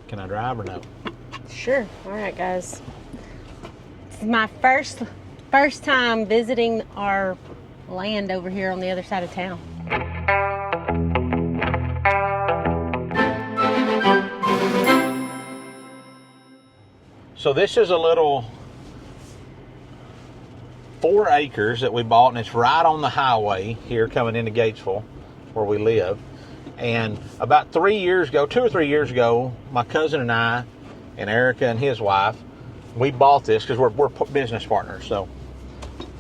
Can I drive or no? Sure. All right, guys. This is my first time visiting our land over here on the other side of town. So this is a little 4 acres that we bought, and it's right on the highway here coming into Gatesville where we live. And about 2 or 3 years ago, my cousin and I and Erica and his wife, we bought this because we're business partners, so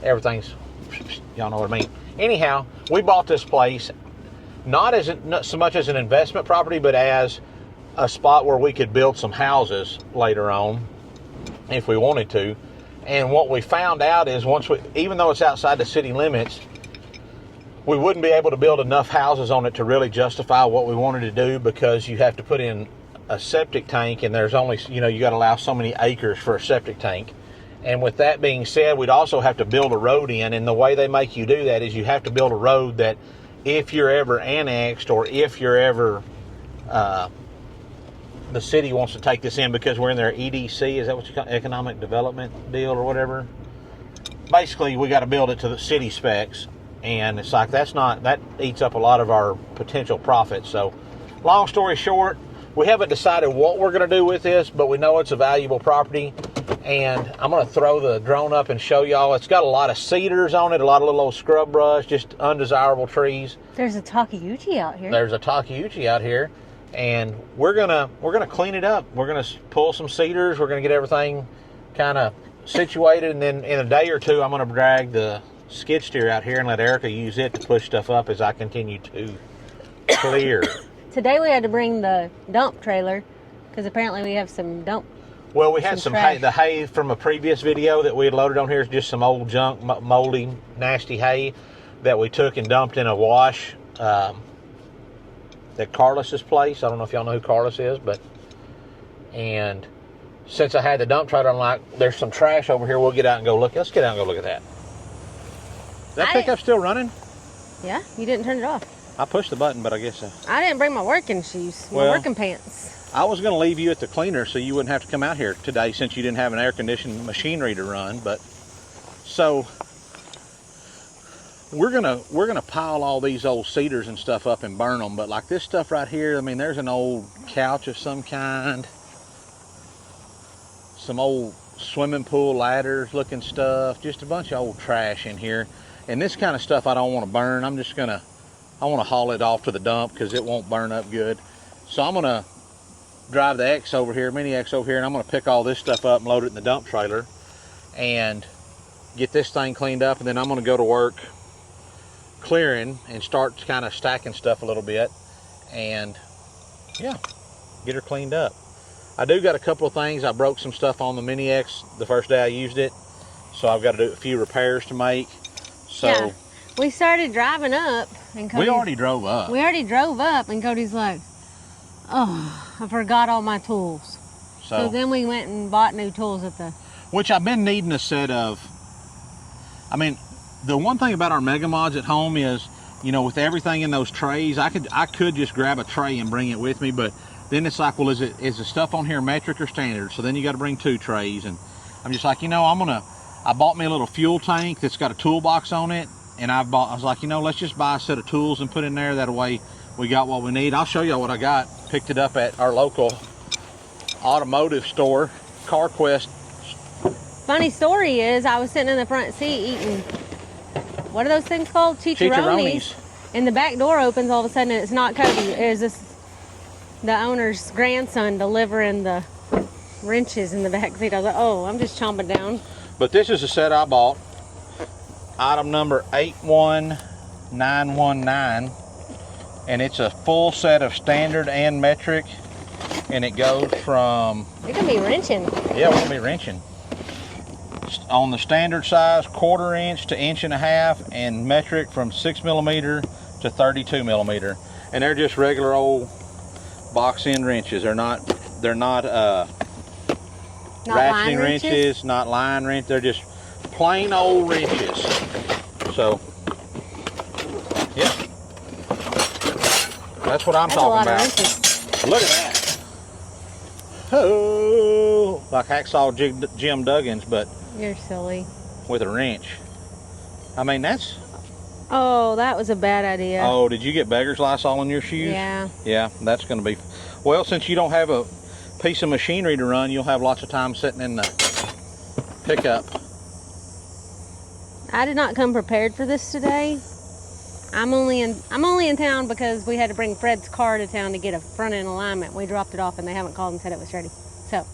everything's, y'all know what I mean. Anyhow, we bought this place not so much as an investment property, but as a spot where we could build some houses later on if we wanted to. And what we found out is even though it's outside the city limits, we wouldn't be able to build enough houses on it to really justify what we wanted to do, because you have to put in a septic tank, and there's only, you got to allow so many acres for a septic tank. And with that being said, we'd also have to build a road in, and the way they make you do that is you have to build a road that if you're ever annexed, or if you're ever, the city wants to take this in because we're in their EDC, is that what you call economic development deal or whatever? Basically, we got to build it to the city specs. And it's like, that eats up a lot of our potential profits. So long story short, we haven't decided what we're going to do with this, but we know it's a valuable property. And I'm going to throw the drone up and show y'all. It's got a lot of cedars on it, a lot of little old scrub brush, just undesirable trees. There's a Takeuchi out here. And we're gonna clean it up. We're gonna pull some cedars. We're gonna get everything kind of situated, and then in a day or two, I'm gonna drag the skid steer out here and let Erica use it to push stuff up as I continue to clear. Today we had to bring the dump trailer because apparently we have some dump. Well, we had some hay. The hay from a previous video that we had loaded on here is just some old junk, moldy, nasty hay that we took and dumped in a wash at Carlos's place. I don't know if y'all know who Carlos is, and since I had the dump trailer, I'm like, there's some trash over here. We'll get out and go look. Let's get out and go look at that. Is that pickup still running? Yeah, you didn't turn it off. I pushed the button, but I guess I didn't bring my working shoes, my working pants. I was going to leave you at the cleaner so you wouldn't have to come out here today since you didn't have an air-conditioned machinery to run. But so we're gonna pile all these old cedars and stuff up and burn them. But like this stuff right here, I mean, there's an old couch of some kind, some old swimming pool ladders looking stuff, just a bunch of old trash in here. And this kind of stuff I don't want to burn. I want to haul it off to the dump because it won't burn up good. So I'm gonna drive the X over here, mini X over here, and I'm gonna pick all this stuff up and load it in the dump trailer and get this thing cleaned up. And then I'm gonna go to work clearing and start kind of stacking stuff a little bit, and yeah, get her cleaned up. I do got a couple of things. I broke some stuff on the mini X the first day I used it, so I've got to do a few repairs to make. So yeah, we started driving up, and we already drove up. And Cody's like, oh, I forgot all my tools. So then we went and bought new tools at the... Which I've been needing a set of. I mean, the one thing about our Mega Mods at home is, with everything in those trays, I could just grab a tray and bring it with me, but then it's like, well, is the stuff on here metric or standard? So then you got to bring 2 trays, and I'm just like, I bought me a little fuel tank that's got a toolbox on it, and I was like, let's just buy a set of tools and put in there. That way we got what we need. I'll show you what I got. Picked it up at our local automotive store, CarQuest. Funny story is, I was sitting in the front seat eating, what are those things called? Chicharrones. And the back door opens all of a sudden, and it's not Cody. It was the owner's grandson delivering the wrenches in the back seat. I was like, oh, I'm just chomping down. But this is a set I bought. Item number 81919. And it's a full set of standard and metric. And it goes from... You're going to be wrenching. Yeah, we're going to be wrenching. On the standard size, 1/4 inch to 1.5 inch, and metric from 6mm to 32mm. And they're just regular old box end wrenches. They're not ratcheting wrenches, not line wrenches. They're just plain old wrenches. So, yeah, that's what I'm talking about. Look at that. Oh, like Hacksaw Jim Duggins, but You're silly. with a wrench. I mean, that's... Oh, that was a bad idea. Oh, did you get beggar's Lysol in your shoes? Yeah. Yeah, that's going to be... Well, since you don't have a piece of machinery to run, you'll have lots of time sitting in the pickup. I did not come prepared for this today. I'm only in town because we had to bring Fred's car to town to get a front end alignment. We dropped it off and they haven't called and said it was ready. So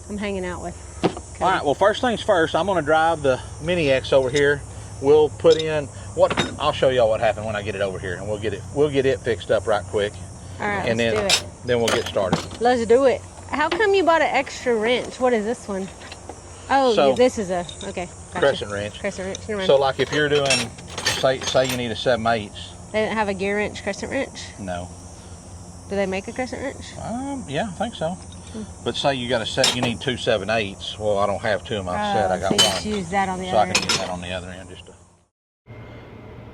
I'm hanging out with Cody. All right, well, first things first, I'm going to drive the Mini X over here. We'll put in I'll show y'all what happened when I get it over here, and we'll get it fixed up right quick. All right, and let's do it. Then we'll get started. Let's do it. How come you bought an extra wrench? What is this one? Oh, So, yeah, this is a, okay. Gotcha. Crescent wrench. Crescent wrench. Never mind. So like if you're doing, say you need a 7/8. They didn't have a gear wrench, crescent wrench? No. Do they make a crescent wrench? Yeah, I think so. But say you got a set, you need two 7/8. Well, I don't have two in my set. I got so you one. just use that on the So other I can end. use that on the other end.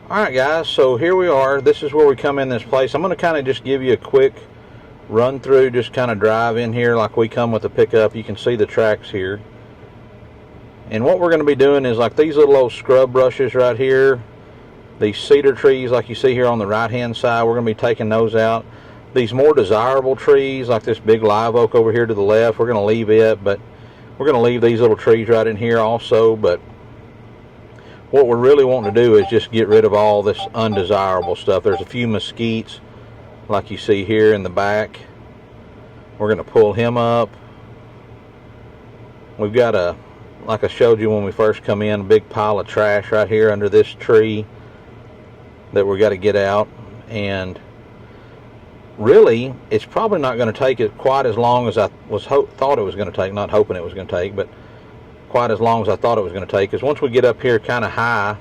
All right, guys. So here we are. This is where we come in this place. I'm going to kind of just give you a quick run through. Just kind of drive in here like we come with the pickup. You can see the tracks here. And what we're going to be doing is like these little old scrub brushes right here. These cedar trees like you see here on the right hand side, we're going to be taking those out. These more desirable trees like this big live oak over here to the left, we're going to leave it, but we're going to leave these little trees right in here also. But what we're really wanting to do is just get rid of all this undesirable stuff. There's a few mesquites like you see here in the back. We're going to pull him up. We've got a, like I showed you when we first come in, a big pile of trash right here under this tree that we got to get out. And really, it's probably not going to take it quite as long as I thought it was going to take. Not hoping it was going to take, but quite as long as I thought it was going to take. Because once we get up here kind of high,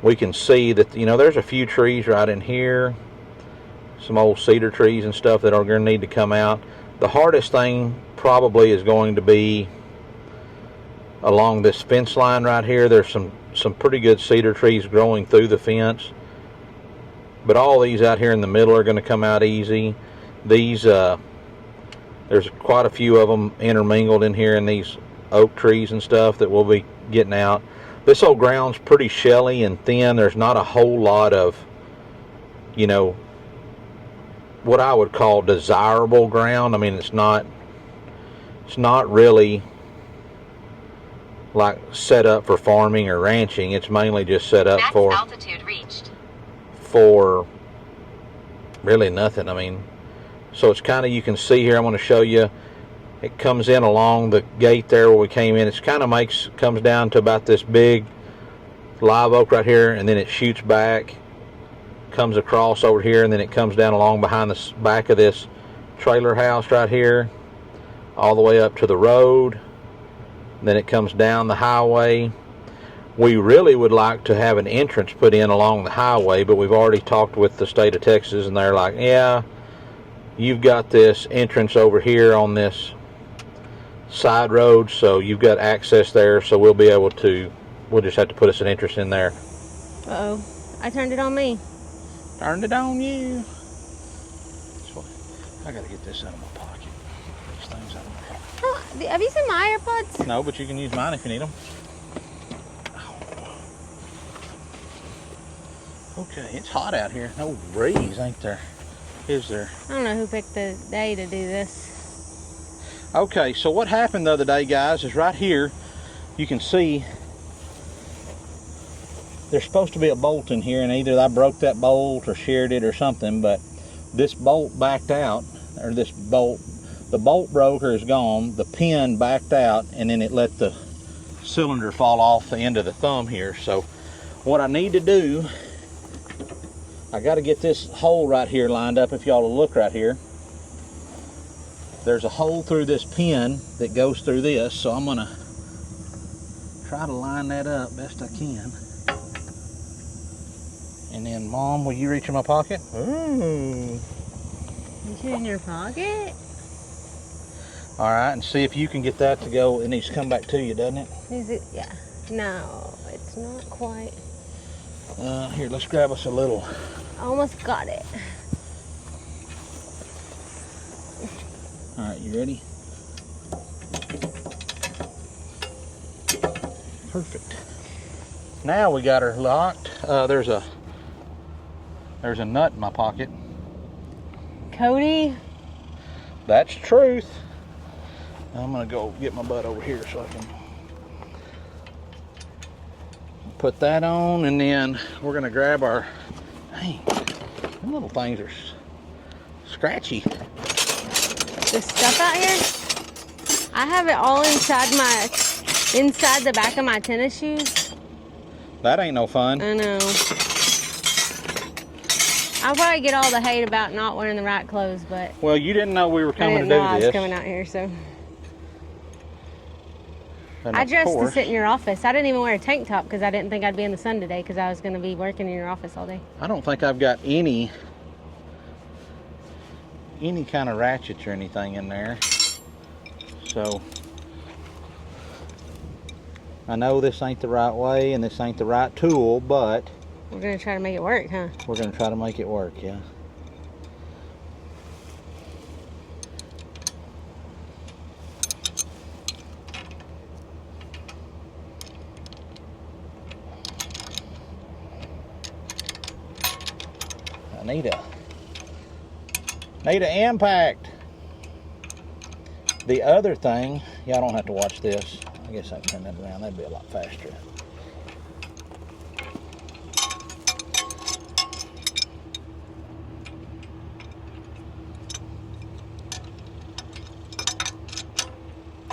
we can see that, you know, there's a few trees right in here, some old cedar trees and stuff that are going to need to come out. The hardest thing probably is going to be along this fence line right here. There's some pretty good cedar trees growing through the fence, but all these out here in the middle are going to come out easy. These there's quite a few of them intermingled in here in these oak trees and stuff that we'll be getting out. This old ground's pretty shelly and thin. There's not a whole lot of, you know, what I would call desirable ground. I mean, it's not really like set up for farming or ranching. It's mainly just set up for altitude reached. For really nothing. I mean, so it's kind of, you can see here, I'm going to show you, it comes in along the gate there where we came in. It's kind of comes down to about this big live oak right here, and then it shoots back, comes across over here, and then it comes down along behind the back of this trailer house right here, all the way up to the road. Then it comes down the highway. We really would like to have an entrance put in along the highway, but we've already talked with the state of Texas, and they're like, yeah, you've got this entrance over here on this side road, so you've got access there, so we'll be able to, we'll just have to put us an entrance in there. Uh-oh, I turned it on me. Turned it on you. I gotta get this out of my pocket. These things out of my pocket. Oh, have you seen my AirPods? No, but you can use mine if you need them. Okay, it's hot out here. No breeze, ain't there? Is there? I don't know who picked the day to do this. Okay, so what happened the other day, guys, is right here, you can see there's supposed to be a bolt in here, and either I broke that bolt or sheared it or something, but this bolt backed out, or this bolt, the bolt broke or is gone, the pin backed out, and then it let the cylinder fall off the end of the thumb here. So what I need to do, I got to get this hole right here lined up. If y'all will look right here, there's a hole through this pin that goes through this, so I'm gonna try to line that up best I can. And then, Mom, will you reach in my pocket? Ooh. Is it in your pocket? All right, and see if you can get that to go. It needs to come back to you, doesn't it? Is it? Yeah. No, it's not quite. Here, let's grab us a little. Almost got it. All right, you ready? Perfect. Now we got her locked. There's a nut in my pocket. Cody. That's truth. I'm gonna go get my butt over here so I can put that on, and then we're gonna grab our, dang, them little things are scratchy. This stuff out here, I have it all inside the back of my tennis shoes. That ain't no fun. I know. I'll probably get all the hate about not wearing the right clothes, but Well, you didn't know we were coming to do I was this. coming out here, so. And I of dressed to course- sit in your office. I didn't even wear a tank top because I didn't think I'd be in the sun today because I was going to be working in your office all day. I don't think I've got any kind of ratchets or anything in there. So I know this ain't the right way and this ain't the right tool, but We're going to try to make it work, huh? we're going to try to make it work, yeah. I need an impact. The other thing, y'all don't have to watch this. I guess I can turn that around. That'd be a lot faster.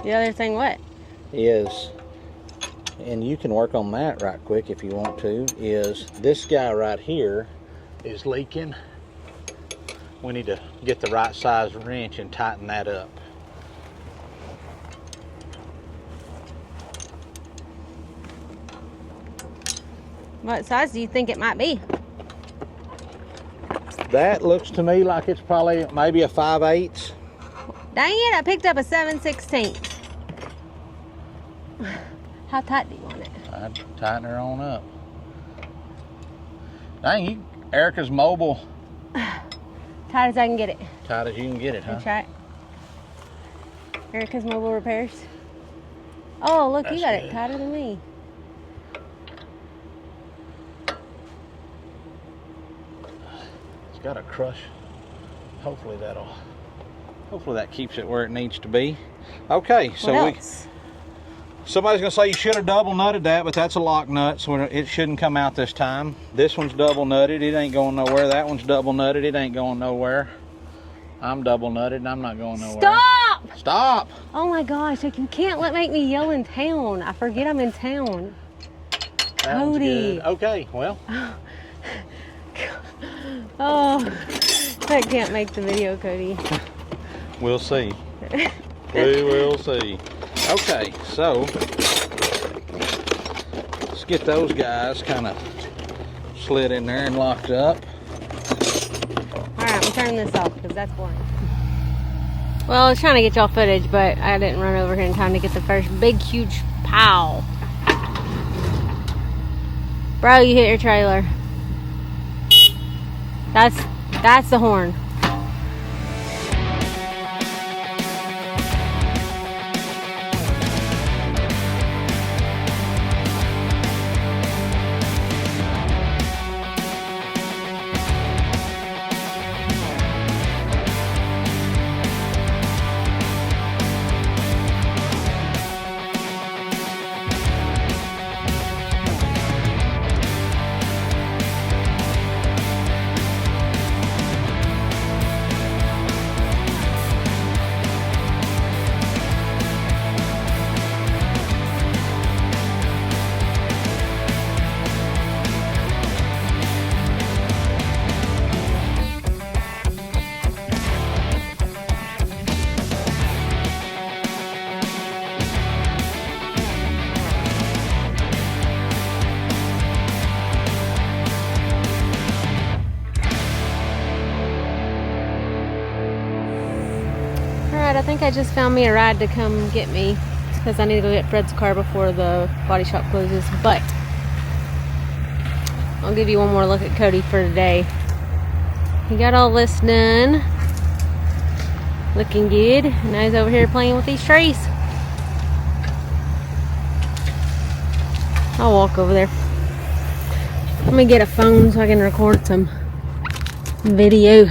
The other thing what? Is, and you can work on that right quick if you want to, is this guy right here is leaking. We need to get the right size wrench and tighten that up. What size do you think it might be? That looks to me like it's probably maybe a 5/8. Dang it, I picked up a 7/16. How tight do you want it? I'd tighten her on up. Dang, Erica's mobile. Tight as I can get it. Tight as you can get it, huh? That's right. Erica's Mobile Repairs. Oh, look, you That's got good. it tighter than me. It's got a crush. Hopefully that keeps it where it needs to be. Okay, so What else? somebody's gonna say you should have double nutted that, but that's a lock nut, so it shouldn't come out this time. This one's double nutted, it ain't going nowhere. That one's double nutted, it ain't going nowhere. I'm double nutted and I'm not going nowhere. Stop! Stop! Oh my gosh, like you can't make me yell in town. I forget I'm in town. That one's Cody. good. Okay, well, Oh, that can't make the video, Cody. we'll see. We will see. Okay, so let's get those guys kind of slid in there and locked up. All right, I'm turning this off because that's boring. Well, I was trying to get y'all footage, but I didn't run over here in time to get the first big, huge pow. Bro, you hit your trailer. That's the horn. Alright, I think I just found me a ride to come get me because I need to go get Fred's car before the body shop closes. But I'll give you one more look at Cody for today. He got all this done. Looking good. Now he's over here playing with these trees. I'll walk over there. Let me get a phone so I can record some video.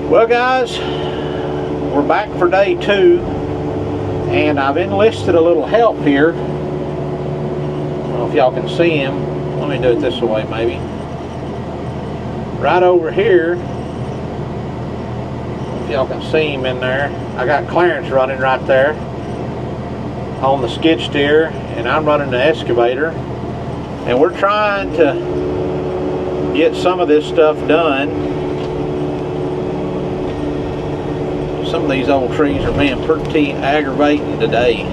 Well guys, we're back for day 2 and I've enlisted a little help here. I don't know if y'all can see him. Let me do it this way maybe. Right over here, if y'all can see him in there, I got Clarence running right there on the skid steer and I'm running the excavator, and we're trying to get some of this stuff done. Some of these old trees are being pretty aggravating today.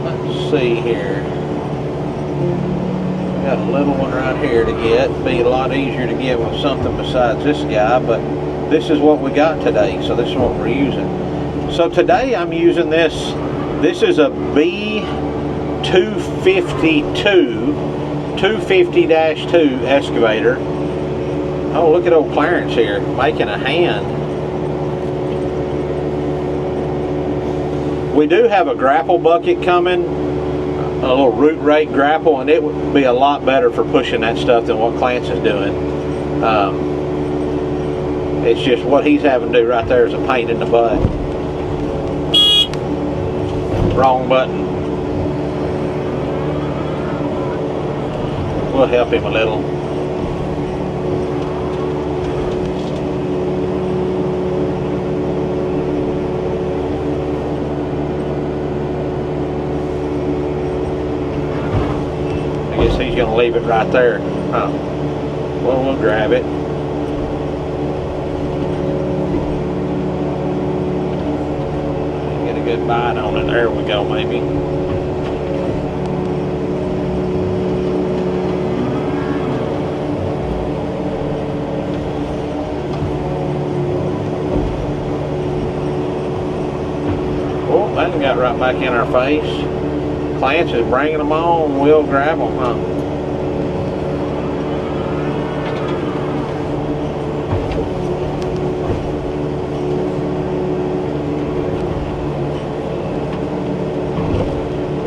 Let's see here. Got a little one right here to get. Be a lot easier to get with something besides this guy, but this is what we got today, so this is what we're using. So today I'm using this. This is a B252 250-2 excavator. Oh, look at old Clarence here, making a hand. We do have a grapple bucket coming, a little root rake grapple, and it would be a lot better for pushing that stuff than what Clarence is doing. It's just what he's having to do right there is a pain in the butt. Wrong button. We'll help him a little. He's going to leave it right there. Huh. Well, we'll grab it. Get a good bite on it. There we go, maybe. Oh, that one got right back in our face. Clarence is bringing them on. We'll grab them, huh?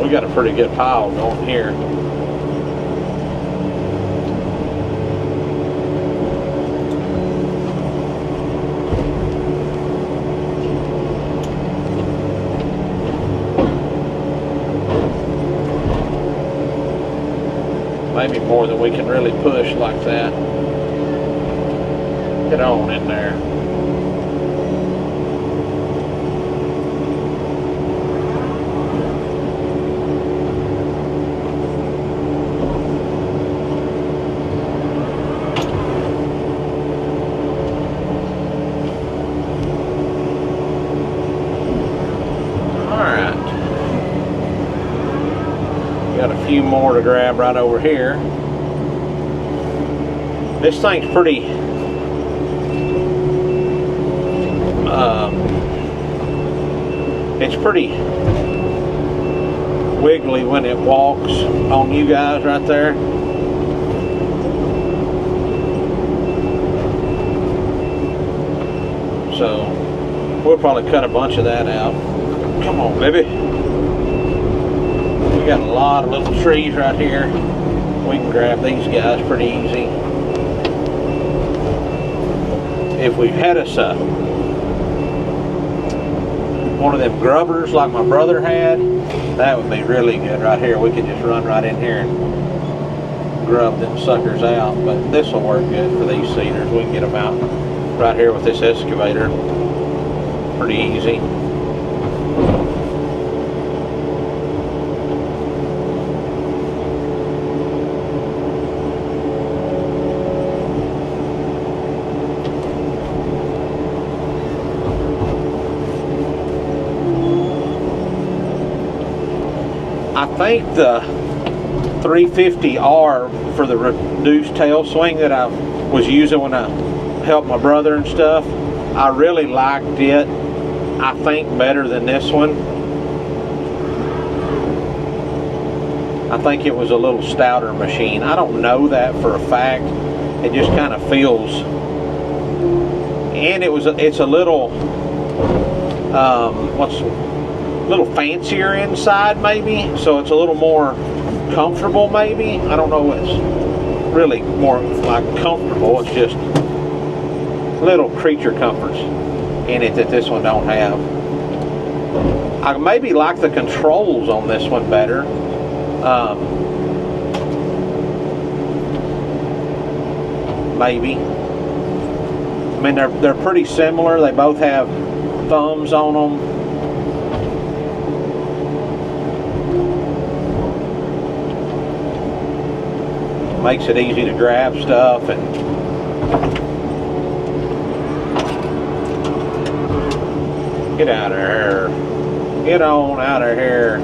We got a pretty good pile going here. Maybe more than we can really push like that. Get on in there. more to grab right over here. This thing's pretty it's pretty wiggly when it walks on you guys right there. So we'll probably cut a bunch of that out. Come on, baby. We got a lot of little trees right here. We can grab these guys pretty easy. If we had us one of them grubbers like my brother had, that would be really good right here. We could just run right in here and grub them suckers out. But this will work good for these cedars. We can get them out right here with this excavator pretty easy. I think the 350R for the reduced tail swing that I was using when I helped my brother and stuff, I really liked it. I think better than this one. I think it was a little stouter machine. I don't know that for a fact. It just kind of feels, and it's a little little fancier inside maybe, so it's a little more comfortable maybe. I don't know, it's really more like comfortable. It's just little creature comforts in it that this one don't have. I maybe like the controls on this one better. Maybe. I mean, they're pretty similar. They both have thumbs on them. Makes it easy to grab stuff and get out of here. Get on out of here.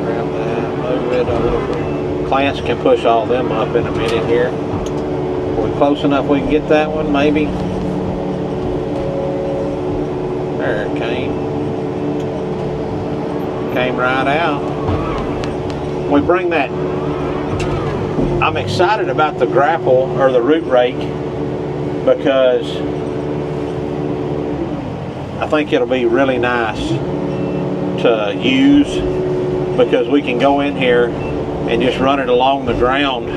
Grab that, move it over. Clance can push all them up in a minute here. Are we close enough we can get that one maybe? There it came. Came right out. We bring that. I'm excited about the grapple or the root rake because I think it'll be really nice to use, because we can go in here and just run it along the ground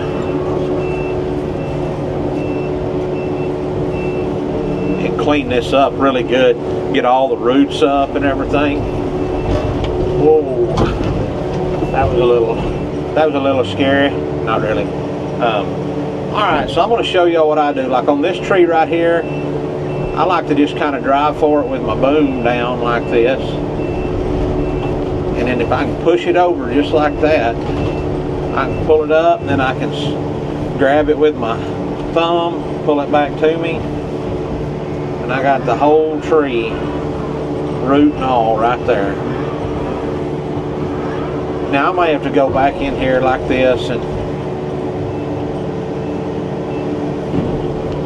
and clean this up really good, get all the roots up and everything. Whoa. That was a little scary. Not really. Alright, so I'm going to show y'all what I do. Like on this tree right here, I like to just kind of drive for it with my boom down like this. And then if I can push it over just like that, I can pull it up, and then I can grab it with my thumb, pull it back to me, and I got the whole tree, root and all, right there. Now I may have to go back in here like this and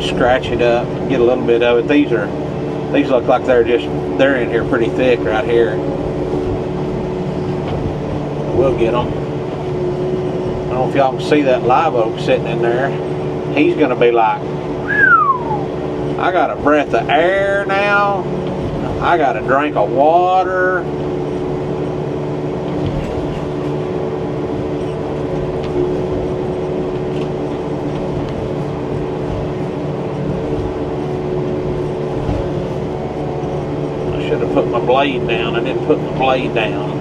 scratch it up, get a little bit of it. These look like they're in here pretty thick right here. We'll get them. I don't know if y'all can see that live oak sitting in there. He's gonna be like, I got a breath of air now. I got a drink of water. Put my blade down. I didn't put my blade down.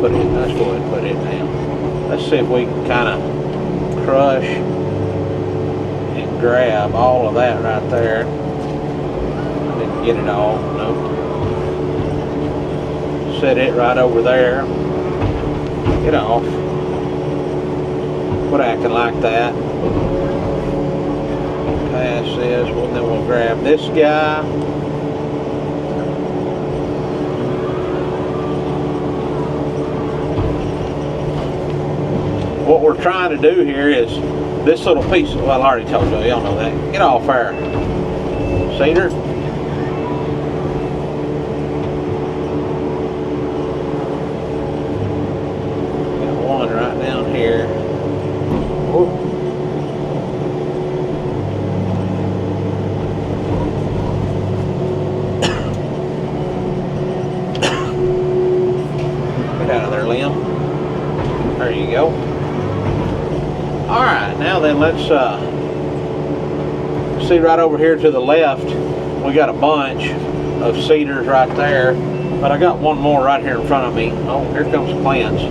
Let's go ahead and put it down. Let's see if we can kind of crush and grab all of that right there. I didn't get it all. Nope. Set it right over there. Get off. Quit acting like that. Pass this, well, then we'll grab this guy. what we're trying to do here is this little piece. Well, I already told you. Y'all know that. Get off there, Cedar. Got one right down here. Whoop. Get out of there, Liam. There you go. All right, now then let's see right over here to the left. We got a bunch of cedars right there, but I got one more right here in front of me. Oh, here comes Clarence.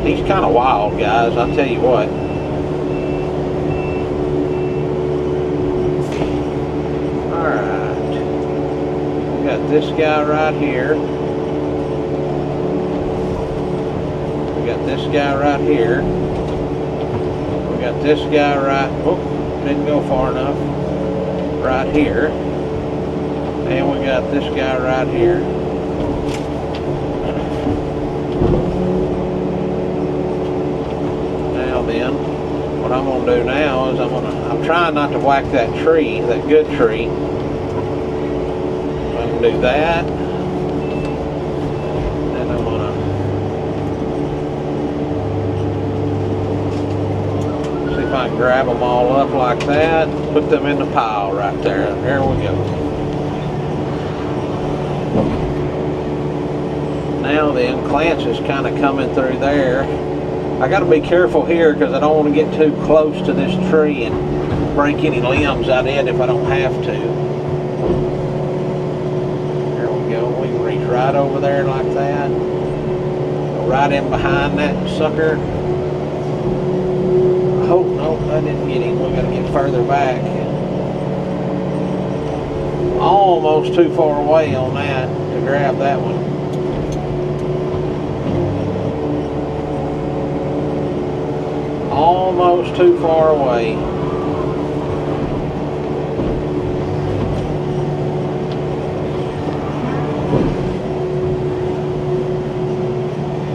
He's kind of wild, guys. I'll tell you what. All right, we got this guy right here. We got this guy right here. We got this guy right, oh, didn't go far enough, right here. And we got this guy right here. Now then, what I'm gonna do now is I'm trying not to whack that tree, that good tree. I'm gonna do that. Then I'm gonna if I can grab them all up like that, put them in the pile right there. There we go. Now then, Clarence is kind of coming through there. I got to be careful here because I don't want to get too close to this tree and break any limbs out of it if I don't have to. There we go. We can reach right over there like that. Go right in behind that sucker. Oh, no, I didn't get him. We got to get further back. Almost too far away on that to grab that one. Almost too far away.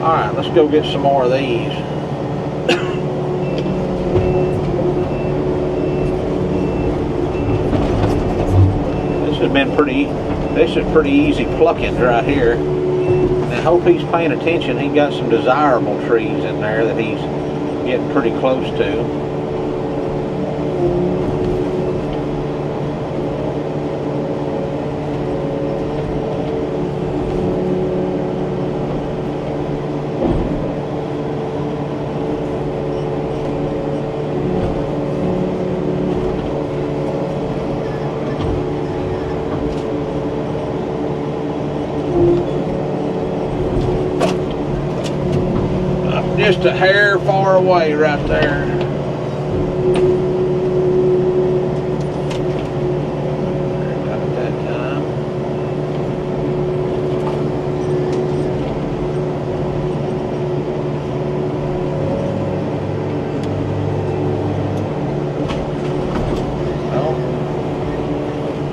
All right, let's go get some more of these. This is pretty easy plucking right here. And I hope he's paying attention. He got some desirable trees in there that he's getting pretty close to. Just a hair far away right there. Got it that time.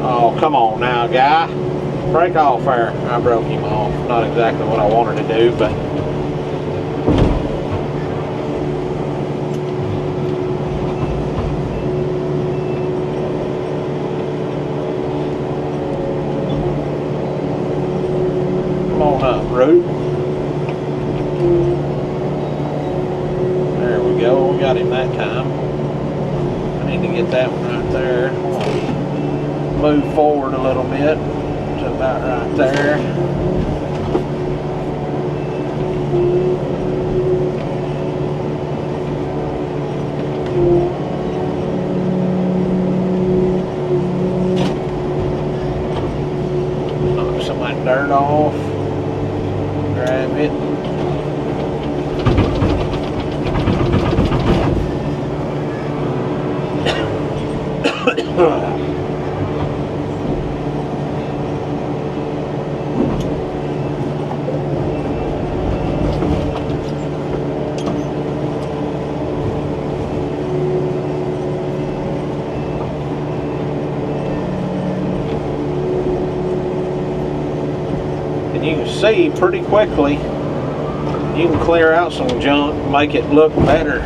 Oh, come on now, guy. Break off there. I broke him off. Not exactly what I wanted to do, but root. There we go. We got him that time. I need to get that one right there. Move forward a little bit to about right there. Knock some of that dirt off. Grab it. And you can see pretty quickly, you can clear out some junk, make it look better.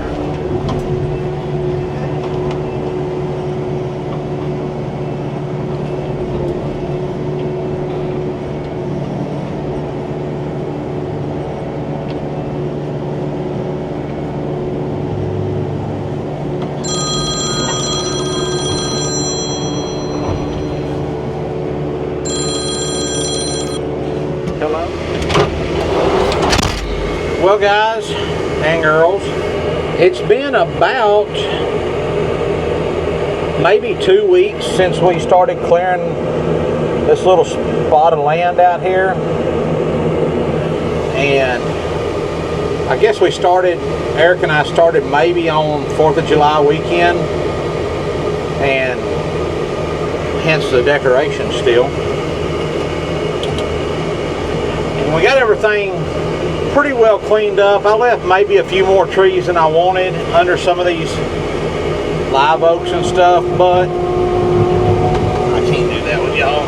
Hello. Well, guys and girls, it's been about maybe 2 weeks since we started clearing this little spot of land out here. And I guess we started, Eric and I started maybe on 4th of July weekend, and hence the decoration still. We got everything pretty well cleaned up. I left maybe a few more trees than I wanted under some of these live oaks and stuff, but I can't do that with y'all.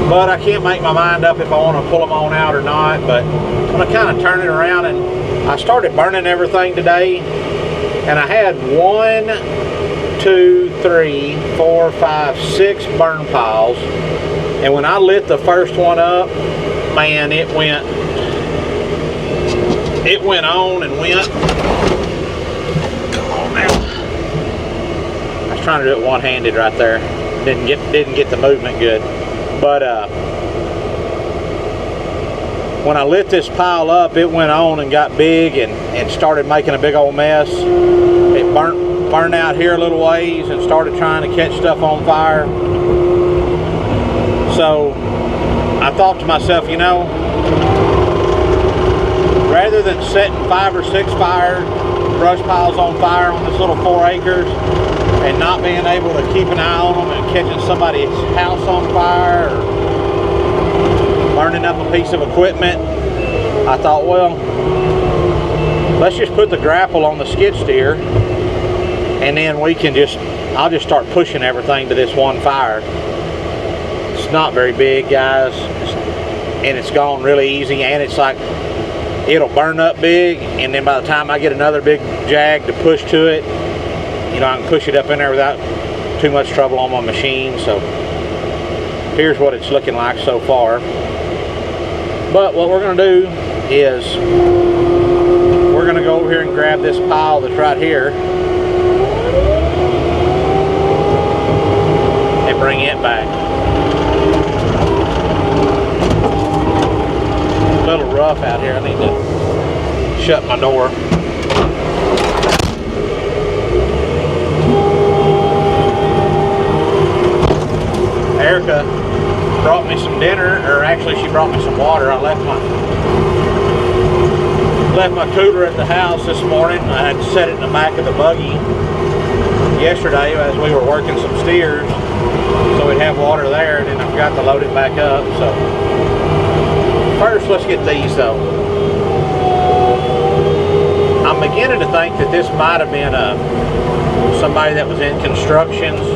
But I can't make my mind up if I want to pull them on out or not. But I'm going to kind of turn it around, and I started burning everything today, and I had 1, 2, 3, 4, 5, 6 burn piles. And when I lit the first one up, man, it went on and went. Come on now. I was trying to do it one-handed right there. Didn't get the movement good. But when I lit this pile up, it went on and got big and started making a big old mess. It burned out here a little ways and started trying to catch stuff on fire. So I thought to myself, you know, rather than setting 5 or 6 brush piles on fire on this little 4 acres and not being able to keep an eye on them and catching somebody's house on fire or burning up a piece of equipment, I thought, well, let's just put the grapple on the skid steer, and then I'll just start pushing everything to this one fire. It's not very big, guys, and it's gone really easy, and it's like it'll burn up big, and then by the time I get another big jag to push to it, you know, I can push it up in there without too much trouble on my machine. So here's what it's looking like so far. But what we're going to do is we're going to go over here and grab this pile that's right here and bring it back. A little rough out here. I need to shut my door. Erica brought me some dinner, or actually she brought me some water. I left my cooler at the house this morning. I had set it in the back of the buggy yesterday as we were working some steers, so we'd have water there, and then I forgot to load it back up. So first, let's get these though. I'm beginning to think that this might have been somebody that was in construction's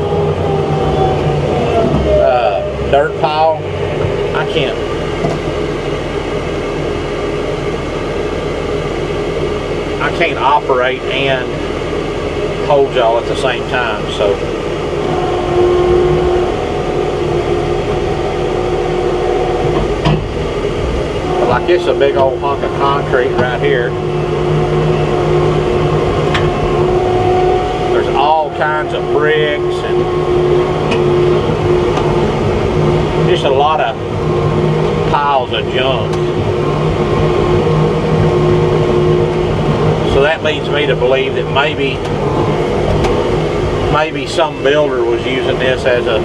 dirt pile. I can't operate and hold y'all at the same time, so like it's a big old hunk of concrete right here. There's all kinds of bricks and just a lot of piles of junk. So that leads me to believe that maybe some builder was using this as a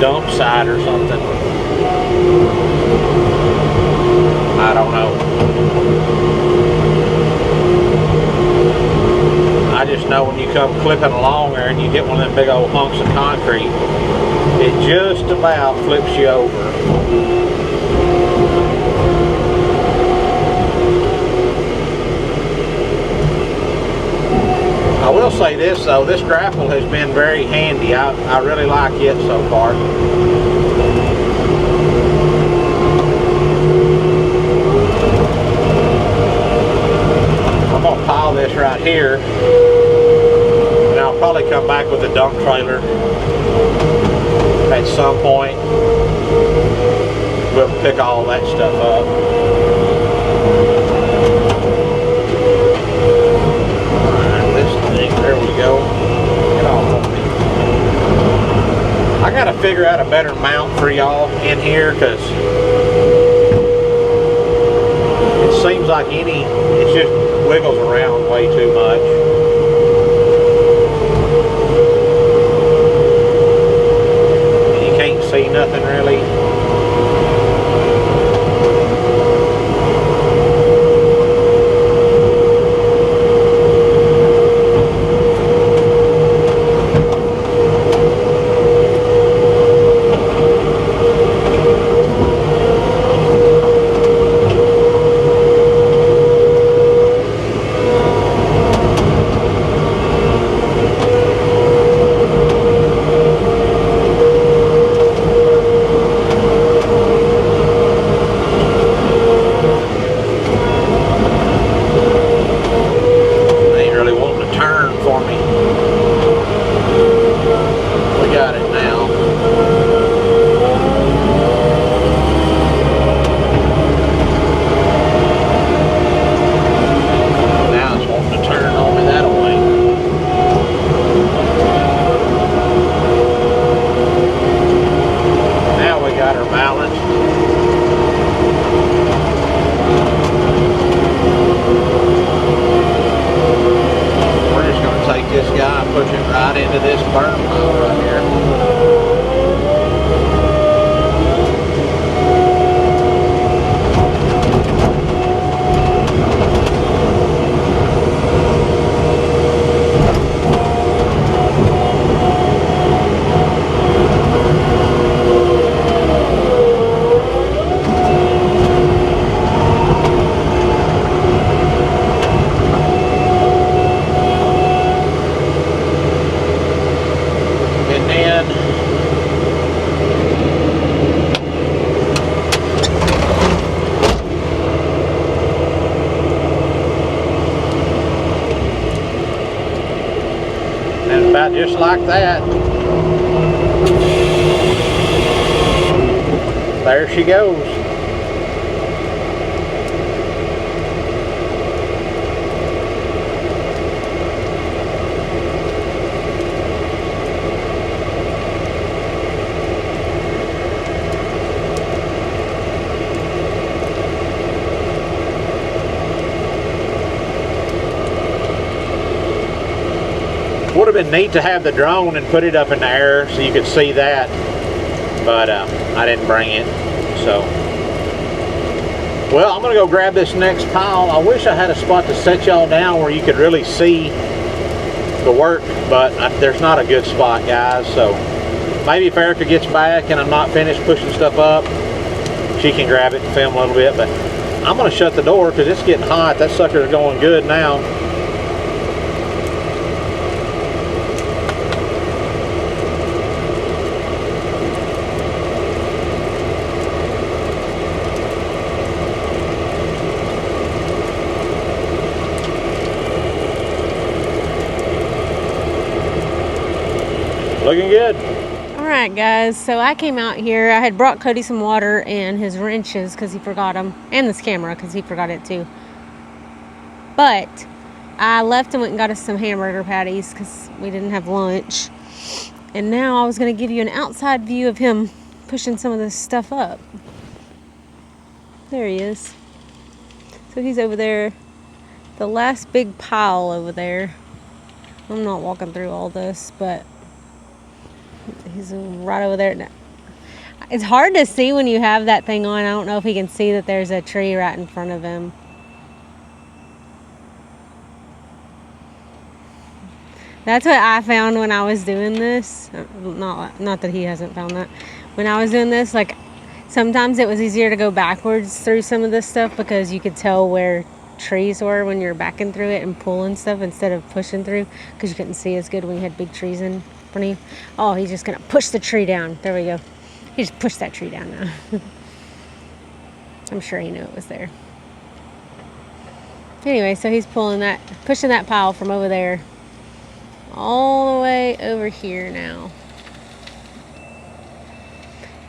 dump site or something. I don't know. I just know when you come clipping along there and you hit one of them big old hunks of concrete, it just about flips you over. I will say this though, this grapple has been very handy. I really like it so far. I'm gonna pile this right here, and I'll probably come back with a dump trailer at some point. We'll pick all that stuff up. Alright, this thing, there we go. Get off of me. I gotta figure out a better mount for y'all in here, because it seems like it just wiggles around way too much. You can't see nothing really. Just like that. There she goes. Would have been neat to have the drone and put it up in the air so you could see that, but I didn't bring it. So, well, I'm gonna go grab this next pile. I wish I had a spot to set y'all down where you could really see the work, but there's not a good spot, guys. So maybe if Erica gets back and I'm not finished pushing stuff up, she can grab it and film a little bit. But I'm gonna shut the door because it's getting hot. That sucker's going good now. Looking good. All right, guys, so I came out here. I had brought Cody some water and his wrenches because he forgot them, and this camera because he forgot it too. But I left and went and got us some hamburger patties because we didn't have lunch. And now I was going to give you an outside view of him pushing some of this stuff up. There he is. So he's over there, the last big pile over there. I'm not walking through all this, but he's right over there. It's hard to see when you have that thing on. I don't know if he can see that there's a tree right in front of him. That's what I found when I was doing this. Not that he hasn't found that. When I was doing this, like, sometimes it was easier to go backwards through some of this stuff because you could tell where trees were when you're backing through it and pulling stuff instead of pushing through, because you couldn't see as good when you had big trees in front of you. Oh, he's just gonna push the tree down. There we go. He just pushed that tree down now. I'm sure he knew it was there. Anyway, so he's pushing that pile from over there all the way over here now.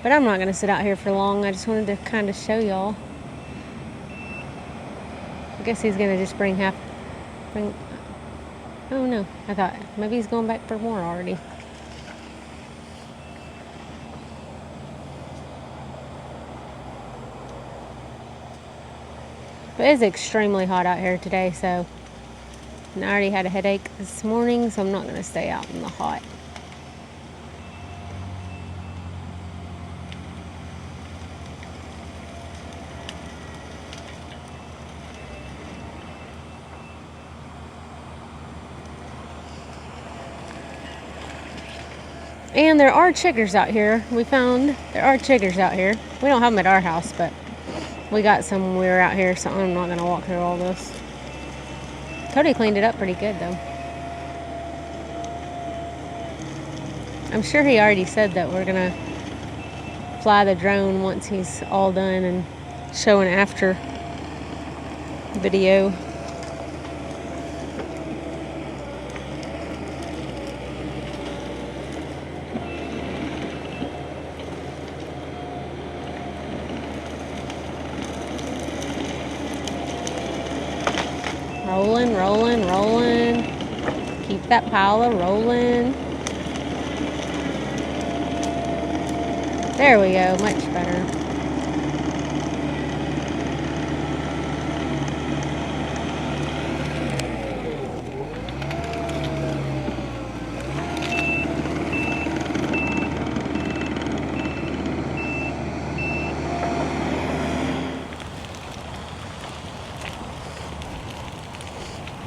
But I'm not going to sit out here for long. I just wanted to kind of show y'all. I guess he's going to just bring. Oh no, I thought maybe he's going back for more already. But it's extremely hot out here today, so and I already had a headache this morning, so I'm not going to stay out in the hot. And there are chiggers out here. We found there are chiggers out here. We don't have them at our house, but we got some when we were out here, so I'm not going to walk through all this. Cody cleaned it up pretty good, though. I'm sure he already said that we're going to fly the drone once he's all done and show an after video. Rolling, rolling, rolling. Keep that pile rolling. There we go, much better.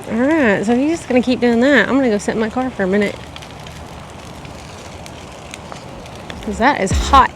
Alright, so he's just going to keep doing that. I'm going to go sit in my car for a minute. Because that is hot.